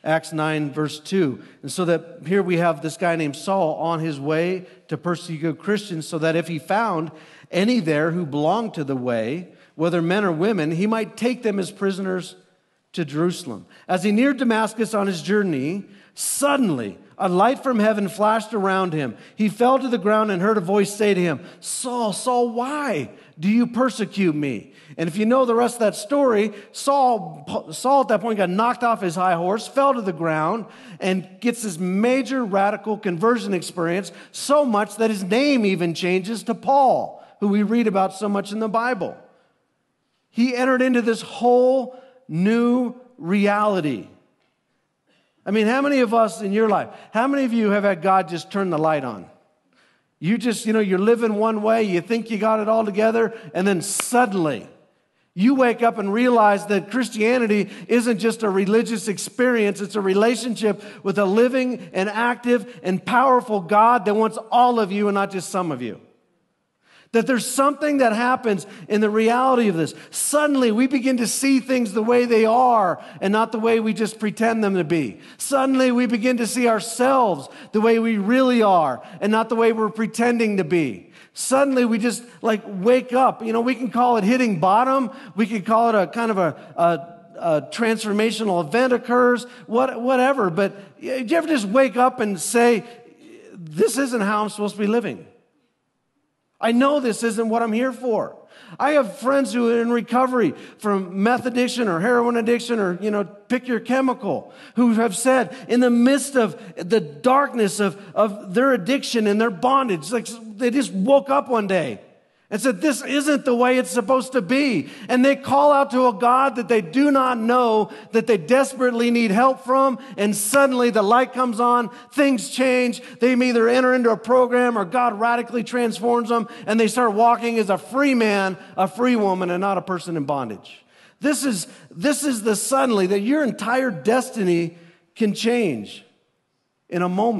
Acts 9, verse 2. And so that here we have this guy named Saul on his way to persecute Christians, so that if he found any there who belonged to the way, whether men or women, he might take them as prisoners to Jerusalem. As he neared Damascus on his journey, suddenly a light from heaven flashed around him. He fell to the ground and heard a voice say to him, Saul, Saul, why do you persecute me? And if you know the rest of that story, Saul at that point got knocked off his high horse, fell to the ground, and gets this major radical conversion experience, so much that his name even changes to Paul, who we read about so much in the Bible. He entered into this whole new reality. I mean, how many of us in your life, how many of you have had God just turn the light on? You just, you're living one way, you think you got it all together, and then suddenly you wake up and realize that Christianity isn't just a religious experience, it's a relationship with a living and active and powerful God that wants all of you and not just some of you. That there's something that happens in the reality of this. Suddenly, we begin to see things the way they are and not the way we just pretend them to be. Suddenly, we begin to see ourselves the way we really are and not the way we're pretending to be. Suddenly, we just wake up. We can call it hitting bottom. We can call it a kind of a transformational event occurs, whatever. But do you ever just wake up and say, this isn't how I'm supposed to be living? I know this isn't what I'm here for. I have friends who are in recovery from meth addiction or heroin addiction or, pick your chemical, who have said in the midst of the darkness of their addiction and their bondage, they just woke up one day and said, this isn't the way it's supposed to be. And they call out to a God that they do not know, that they desperately need help from, and suddenly the light comes on, things change, they either enter into a program or God radically transforms them, and they start walking as a free man, a free woman, and not a person in bondage. This is the suddenly that your entire destiny can change in a moment.